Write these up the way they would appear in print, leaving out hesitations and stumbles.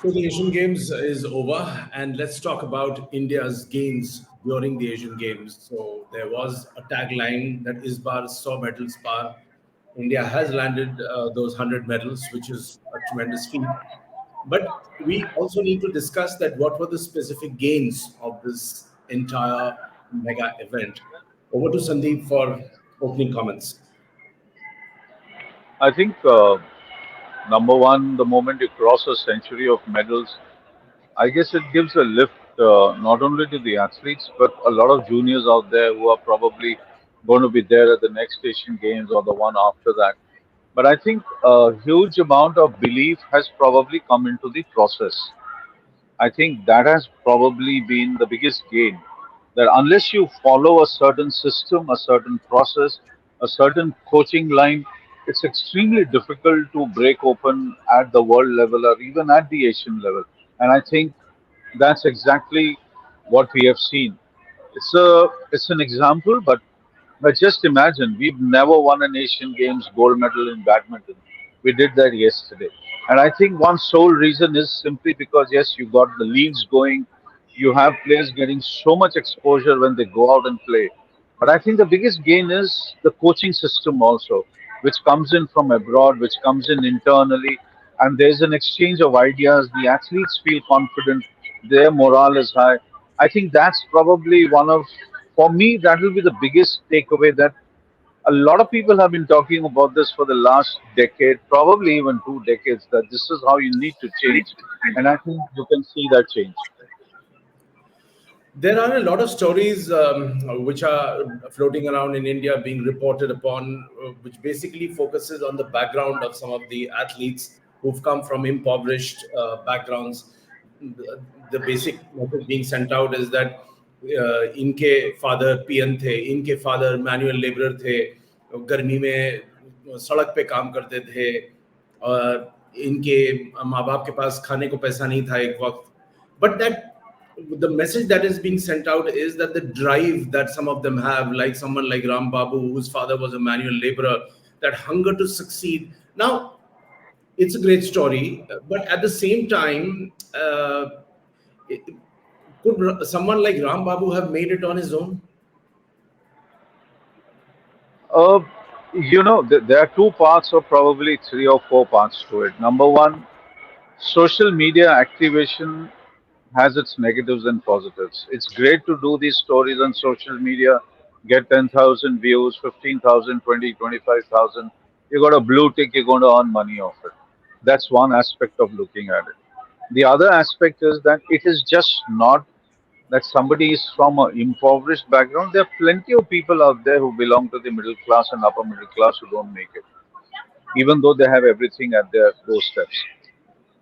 So the Asian Games is over, and let's talk about India's gains during the Asian Games. So there was a tagline that is bar 100 medals par. India has landed those 100 medals, which is a tremendous feat. But we also need to discuss that what were the specific gains of this entire mega event. Over to Sandeep for opening comments. I think number one, the moment you cross a century of medals, I guess it gives a lift not only to the athletes but a lot of juniors out there who are probably going to be there at the next Asian Games or the one after that. But I think a huge amount of belief has probably come into the process. I think that has probably been the biggest gain. That unless you follow a certain system, a certain process, a certain coaching line, it's extremely difficult to break open at the world level or even at the Asian level. And I think that's exactly what we have seen. It's an example, but just imagine we've never won an Asian Games gold medal in badminton. We did that yesterday, and I think one sole reason is simply because yes, you got the leagues going, you have players getting so much exposure when they go out and play. But I think the biggest gain is the coaching system also, which comes in from abroad, which comes in internally, and there's an exchange of ideas. The athletes feel confident, their morale is high. I think that's probably one of, for me, that will be the biggest takeaway that a lot of people have been talking about this for the last decade, probably even 2 decades, that this is how you need to change. And I think you can see that change. There are a lot of stories which are floating around in India being reported upon, which basically focuses on the background of some of the athletes who've come from impoverished backgrounds. The basic message being sent out is that इनके father PN थे, इनके father manual labourer थे, गर्मी में सड़क पे काम करते थे, और इनके माँ बाप के पास खाने को पैसा नहीं था एक वक्त. But that the message that is being sent out is that the drive that some of them have, like someone like Ram Babu, whose father was a manual laborer, that hunger to succeed. Now, it's a great story, but at the same time, could someone like Ram Babu have made it on his own? Uh, there are two parts, or probably three or four parts to it. Number one, social media activation has its negatives and positives. It's great to do these stories on social media, get 10,000 views, 15,000, 20, 25,000. You got a blue tick, you're going to earn money off it. That's one aspect of looking at it. The other aspect is that it is just not that somebody is from an impoverished background. There are plenty of people out there who belong to the middle class and upper middle class who don't make it, even though they have everything at their doorsteps.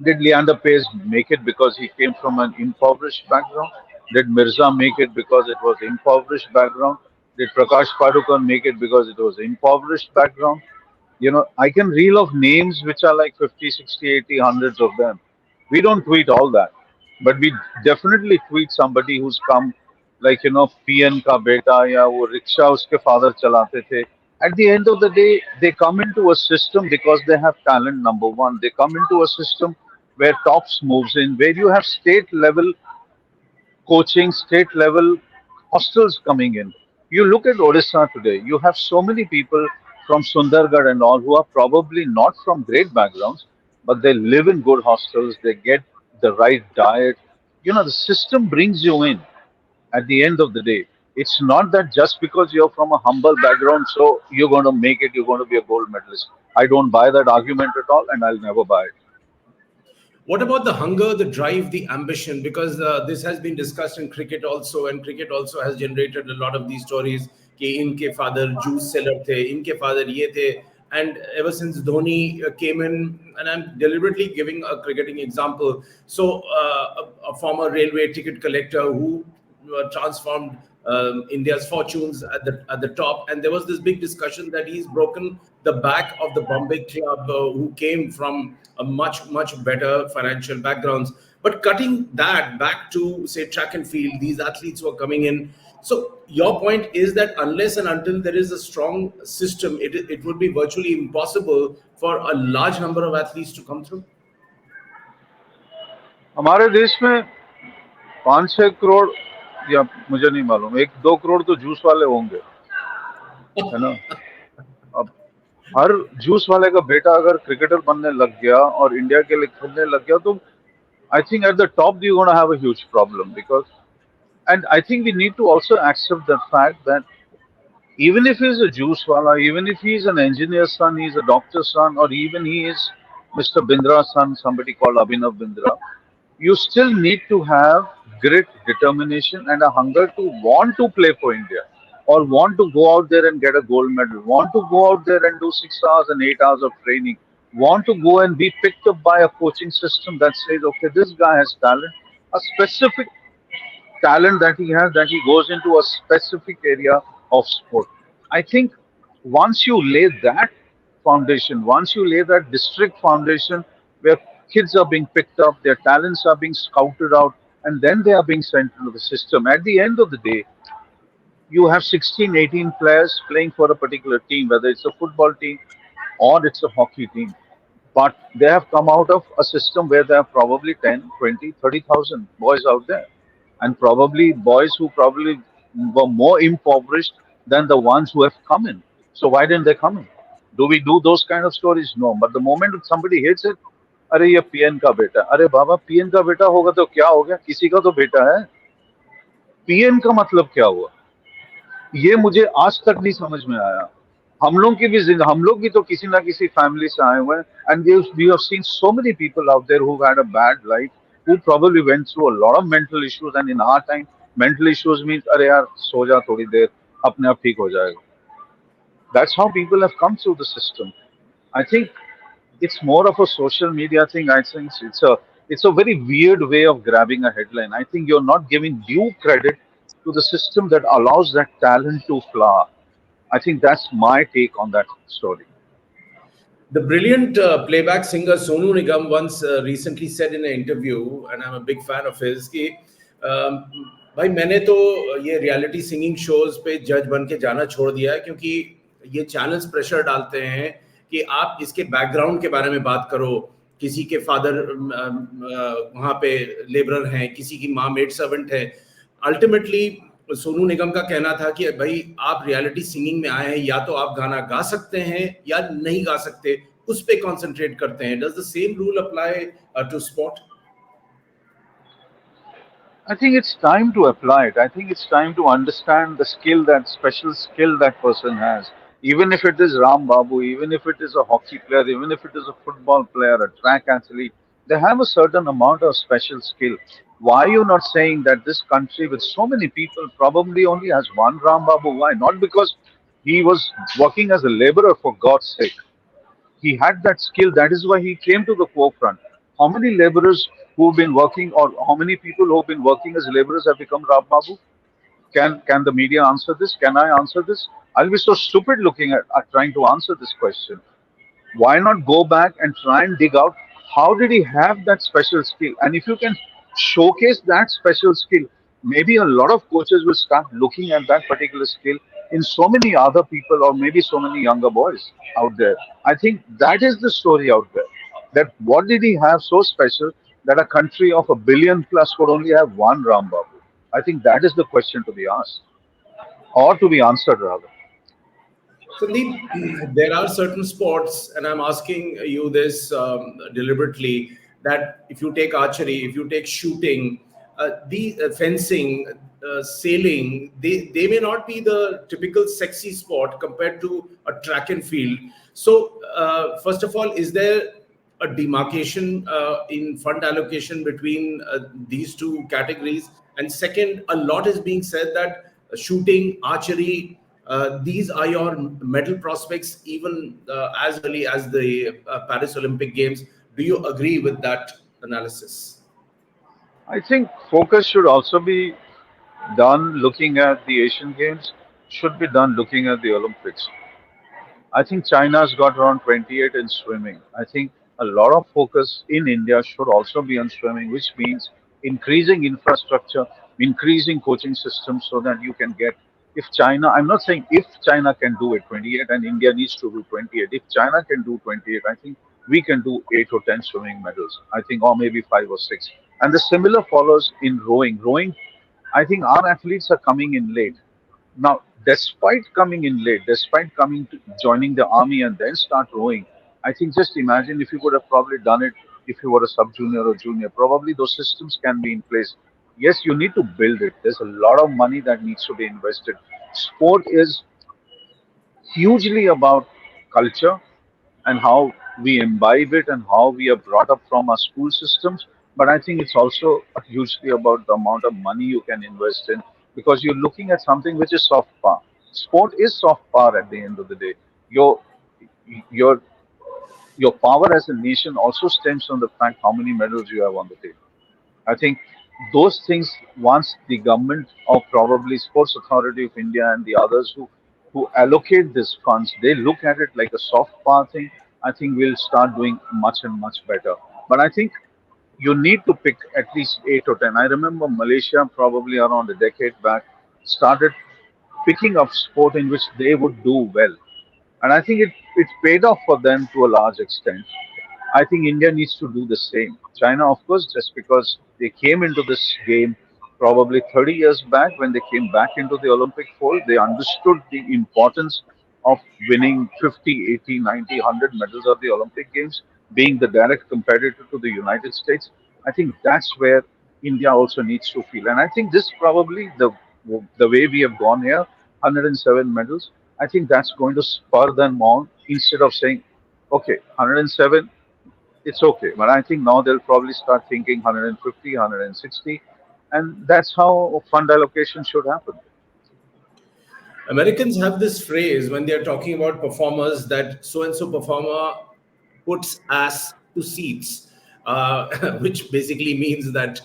Did Leander Paes make it because he came from an impoverished background? Did Mirza make it because it was impoverished background? Did Prakash Padukone make it because it was impoverished background? I can reel off names which are like 50, 60, 80, hundreds of them. We don't tweet all that, but we definitely tweet somebody who's come, like, PN ka beta ya wo rickshaw uske father chalate the. At the end of the day, they come into a system because they have talent, number one. They come into a system where TOPS moves in, where you have state level coaching, state level hostels coming in. You look at Odisha today, you have so many people from Sundargarh and all who are probably not from great backgrounds, but they live in good hostels, they get the right diet. The system brings you in at the end of the day. It's not that just because you're from a humble background, so you're going to make it, you're going to be a gold medalist. I don't buy that argument at all, and I'll never buy it. What about the hunger, the drive, the ambition? Because this has been discussed in cricket also, and cricket also has generated a lot of these stories. कि इनके father juice seller थे, इनके father ये थे, and ever since Dhoni came in, and I'm deliberately giving a cricketing example. So a former railway ticket collector who transformed India's fortunes at the top. And there was this big discussion that he's broken the back of the Bombay club, who came from a much better financial backgrounds. But cutting that back to say track and field, these athletes who are coming in. So your point is that unless and until there is a strong system, it would be virtually impossible for a large number of athletes to come through. हमारे देश में 5-6 करोड़, या मुझे नहीं मालूम, 1-2 करोड़ तो juice वाले होंगे, है ना? अब हर जूस वाले का बेटा अगर क्रिकेटर बनने लग गया और इंडिया के लिए खेलने लग गया, तो I think at the top you're going to have a huge problem because, and I think we need to also accept the fact that even if he's a juice wala, even if he's an engineer's son, he's a doctor's son, or even he is Mr. Bindra's son, somebody called Abhinav Bindra, you still need to have grit, determination, and a hunger to want to play for India or want to go out there and get a gold medal, want to go out there and do 6 hours and 8 hours of training, want to go and be picked up by a coaching system that says, okay, this guy has talent, a specific talent that he has, that he goes into a specific area of sport. I think once you lay that foundation, once you lay that district foundation where kids are being picked up, their talents are being scouted out, and then they are being sent into the system, at the end of the day, you have 16, 18 players playing for a particular team, whether it's a football team or it's a hockey team. But they have come out of a system where there are probably 10, 20, 30,000 boys out there. And probably boys who probably were more impoverished than the ones who have come in. So why didn't they come in? Do we do those kind of stories? No. But the moment somebody hits it, अरे ये PN का बेटा, अरे बाबा PN का बेटा होगा तो क्या हो गया, किसी का तो बेटा है। पीएन का मतलब क्या हुआ, ये मुझे आज तक नहीं समझ में आया। हम लोग भी तो किसी ना किसी फैमिली से आए हुए हैं, and we have seen so many people out there who had a bad life, who probably went through a lot of mental issues, and in our time mental issues means अरे यार सो जा थोड़ी देर, अपने आप ठीक हो जाएगा. That's how people have come through the system. I think it's more of a social media thing. I think it's a very weird way of grabbing a headline. I think you're not giving due credit to the system that allows that talent to flower. I think that's my take on that story. The brilliant playback singer Sonu Nigam once recently said in an interview, and I'm a big fan of his, कि भाई मैंने तो ये reality singing shows पे जज बन के जाना छोड़ दिया है, क्योंकि ये चैनल्स प्रेशर डालते हैं कि आप इसके बैकग्राउंड के बारे में बात करो, किसी के फादर वहाँ पे लेबरर हैं, किसी की माँ मेड सर्वेंट है। अल्टीमेटली सोनू निगम का कहना था कि भाई आप रियलिटी सिंगिंग में आए हैं, या तो आप गाना गा सकते हैं या नहीं गा सकते, उस पे कंसंट्रेट करते हैं। Does the same rule apply to sport? I think it's time to apply it. I think it's time to understand the skill, that special skill that person has. Even if it is Ram Babu, even if it is a hockey player, even if it is a football player, a track athlete, they have a certain amount of special skill. Why are you not saying that this country with so many people probably only has one Ram Babu? Why? Not because he was working as a laborer, for God's sake. He had that skill. That is why he came to the forefront. How many laborers who've been working, or how many people who've been working as laborers have become Ram Babu? Can the media answer this? Can I answer this? I'll be so stupid looking at trying to answer this question. Why not go back and try and dig out how did he have that special skill? And if you can showcase that special skill, maybe a lot of coaches will start looking at that particular skill in so many other people, or maybe so many younger boys out there. I think that is the story out there, that what did he have so special that a country of a billion plus would only have one Ram Babu? I think that is the question to be asked, or to be answered rather. Sandeep, there are certain sports, and I'm asking you this deliberately, that if you take archery, if you take shooting, the fencing, sailing, they may not be the typical sexy sport compared to a track and field. So, first of all, is there a demarcation in fund allocation between these two categories? And second, a lot is being said that shooting, archery, these are your medal prospects even as early as the Paris Olympic Games. Do you agree with that analysis? I think focus should also be done looking at the Asian Games, should be done looking at the Olympics. I think China's got around 28 in swimming. I think a lot of focus in India should also be on swimming, which means increasing infrastructure, increasing coaching systems so that you can get. If China, I'm not saying if China can do it 28 and India needs to do 28. If China can do 28, I think we can do 8 or 10 swimming medals. I think, or maybe 5 or 6. And the similar follows in rowing. Rowing, I think our athletes are coming in late. Now, despite coming in late, despite coming to joining the army and then start rowing, I think just imagine if you could have probably done it if you were a sub junior or junior. Probably those systems can be in place. Yes, you need to build it. There's a lot of money that needs to be invested. Sport is hugely about culture and how we imbibe it and how we are brought up from our school systems. But I think it's also hugely about the amount of money you can invest in because you're looking at something which is soft power. Sport is soft power at the end of the day. Your your your power as a nation also stems from the fact how many medals you have on the table. I think those things, once the government or probably Sports Authority of India and the others who allocate these funds, they look at it like a soft power thing. I think we'll start doing much and much better. But I think you need to pick at least 8 or 10. I remember Malaysia, probably around a decade back, started picking up sport in which they would do well. And I think it paid off for them to a large extent. I think India needs to do the same. China, of course, just because they came into this game probably 30 years back when they came back into the Olympic fold, they understood the importance of winning 50, 80, 90, 100 medals of the Olympic Games, being the direct competitor to the United States. I think that's where India also needs to feel. And I think this probably the way we have gone here, 107 medals, I think that's going to spur them on instead of saying, okay, 107, it's okay. But I think now they'll probably start thinking 150, 160, and that's how fund allocation should happen. Americans have this phrase when they're talking about performers that so and so performer puts ass to seats, which basically means that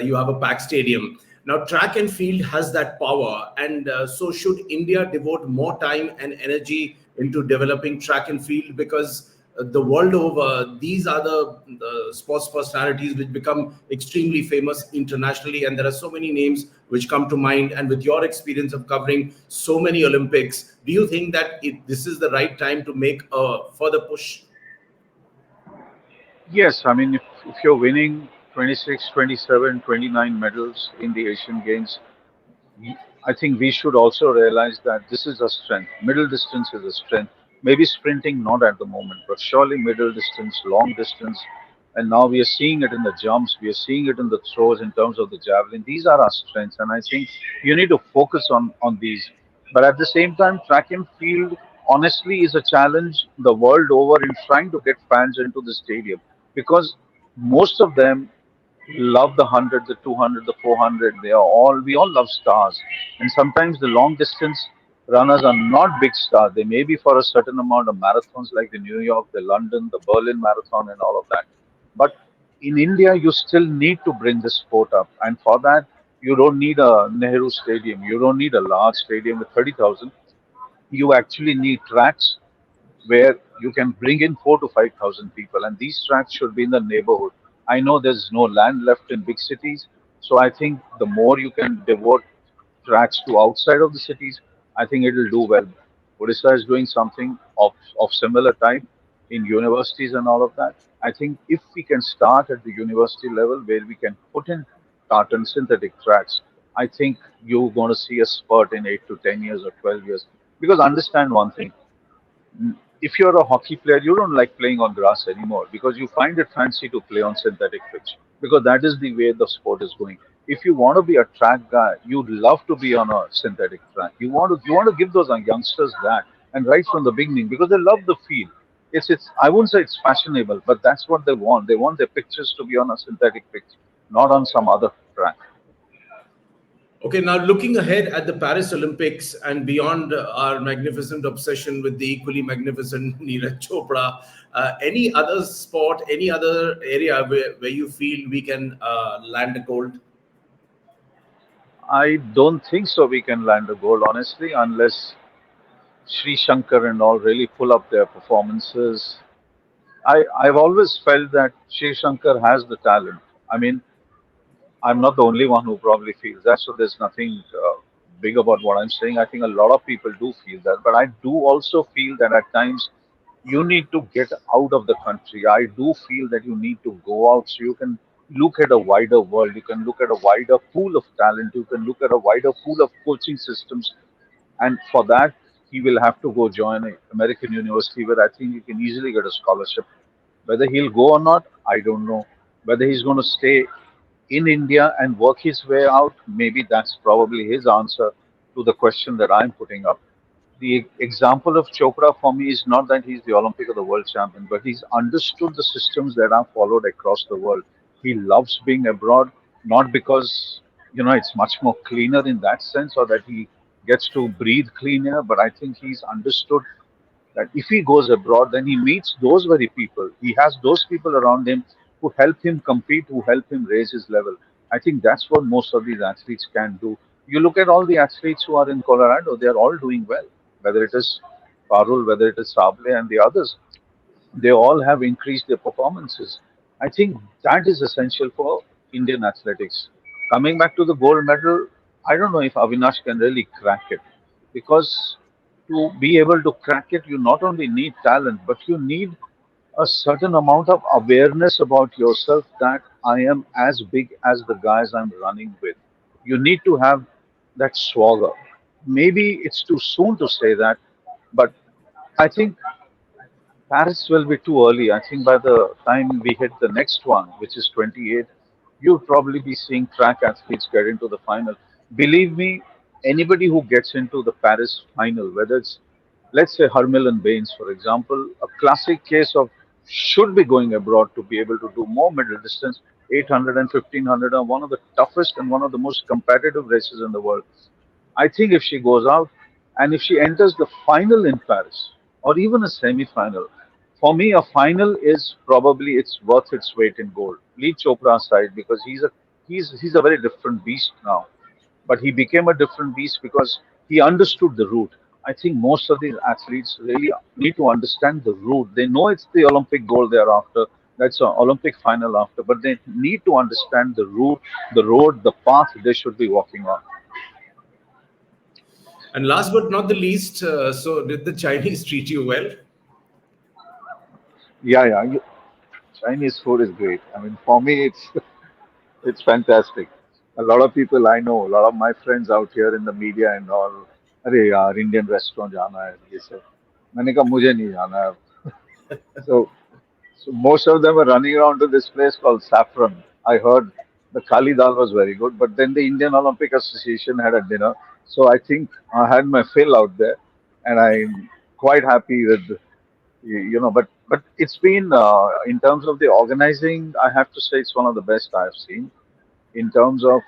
you have a packed stadium. Now, track and field has that power, and so should India devote more time and energy into developing track and field because the world over, these are the sports personalities which become extremely famous internationally. And there are so many names which come to mind. And with your experience of covering so many Olympics, do you think that this is the right time to make a further push? Yes, I mean, if you're winning 26, 27, 29 medals in the Asian Games, I think we should also realize that this is a strength. Middle distance is a strength. Maybe sprinting not at the moment, but surely middle distance, long distance, and now we are seeing it in the jumps. We are seeing it in the throws in terms of the javelin. These are our strengths, and I think you need to focus on these. But at the same time, track and field honestly is a challenge the world over in trying to get fans into the stadium because most of them love the 100, the 200, the 400. We all love stars. And sometimes the long distance runners are not big stars. They may be for a certain amount of marathons like the New York, the London, the Berlin Marathon, and all of that. But in India, you still need to bring the sport up. And for that, you don't need a Nehru Stadium. You don't need a large stadium with 30,000. You actually need tracks where you can bring in 4 to 5,000 people, and these tracks should be in the neighborhood. I know there's no land left in big cities, so I think the more you can devote tracks to outside of the cities, I think it will do well. Odisha is doing something of similar type in universities and all of that. I think if we can start at the university level where we can put in tartan synthetic tracks, I think you're going to see a spurt in 8 to 10 years or 12 years. Because understand one thing, if you're a hockey player, you don't like playing on grass anymore because you find it fancy to play on synthetic pitch because that is the way the sport is going. If you want to be a track guy, you'd love to be on a synthetic track. You want to give those youngsters that, and right from the beginning because they love the feel. It's I wouldn't say it's fashionable, but that's what they want. They want their pictures to be on a synthetic pitch, not on some other track. Okay, now looking ahead at the Paris Olympics and beyond our magnificent obsession with the equally magnificent Neeraj Chopra, any other sport, any other area where you feel we can land a gold? I don't think so. We can land a gold honestly, unless Sri Shankar and all really pull up their performances. I've always felt that Sri Shankar has the talent. I mean, I'm not the only one who probably feels that, so there's nothing big about what I'm saying. I think a lot of people do feel that, but I do also feel that at times you need to get out of the country. I do feel that you need to go out so you can look at a wider world. You can look at a wider pool of talent. You can look at a wider pool of coaching systems. And for that, he will have to go join an American university where I think he can easily get a scholarship. Whether he'll go or not, I don't know. Whether he's going to stay in India and work his way out, maybe that's probably his answer to the question that I'm putting up. The example of Chopra for me is not that he's the Olympic or the world champion, but he's understood the systems that are followed across the world. He loves being abroad, not because it's much more cleaner in that sense, or that he gets to breathe clean air, but I think he's understood that if he goes abroad, then he meets those very people. He has those people around him who help him compete, who help him raise his level. I think that's what most of these athletes can do. You look at all the athletes who are in Colorado, they are all doing well, whether it is Parul, whether it is Sable, and the others. They all have increased their performances. I think that is essential for Indian athletics. Coming back to the gold medal, I don't know if Avinash can really crack it because to be able to crack it, you not only need talent, but you need a certain amount of awareness about yourself that I am as big as the guys I'm running with. You need to have that swagger. Maybe it's too soon to say that, but I think Paris will be too early. I think by the time we hit the next one, which is 28, you'll probably be seeing track athletes get into the final. Believe me, anybody who gets into the Paris final, whether it's, let's say, Hermelen Baines, for example, a classic case of should be going abroad to be able to do more middle distance. 800 and 1500 are one of the toughest and one of the most competitive races in the world. I think if she goes out and if she enters the final in Paris or even a semi-final, for me a final is probably it's worth its weight in gold. Leave Chopra aside because he's a very different beast now, but he became a different beast because he understood the route. I think most of these athletes really need to understand the route. They know it's the Olympic gold they're after. That's an Olympic final after, but they need to understand the route, the road, the path they should be walking on. And last but not the least, so did the Chinese treat you well? Yeah, yeah. Chinese food is great. I mean, for me, it's fantastic. A lot of people I know, a lot of my friends out here in the media and all, अरे यार Indian restaurant जाना है ये सब मैंने कहा मुझे नहीं जाना है so so most of them are running around to this place called Saffron. I heard the Kali dal was very good, but then the Indian Olympic Association had a dinner, so I think I had my fill out there, and I'm quite happy with but it's been in terms of the organizing, I have to say it's one of the best I've seen in terms of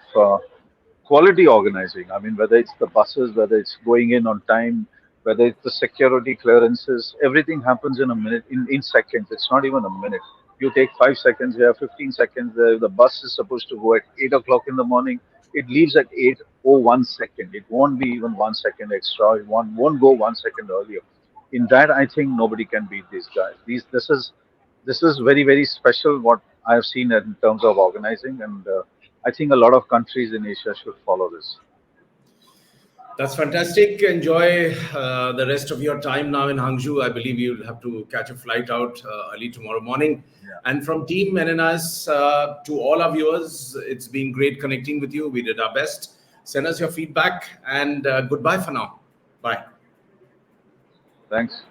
quality organizing. I mean, whether it's the buses, whether it's going in on time, whether it's the security clearances, everything happens in a minute, in seconds. It's not even a minute. You take 5 seconds here, 15 seconds there. The bus is supposed to go at 8 o'clock in the morning. It leaves at 8:01 second. It won't be even 1 second extra. It won't go 1 second earlier. In that, I think nobody can beat these guys. This is very very special what I have seen in terms of organizing, and I think a lot of countries in Asia should follow this. That's fantastic. Enjoy the rest of your time now in Hangzhou. I believe you'll have to catch a flight out early tomorrow morning. Yeah. And from Team NNS to all our viewers, it's been great connecting with you. We did our best. Send us your feedback and goodbye for now. Bye. Thanks.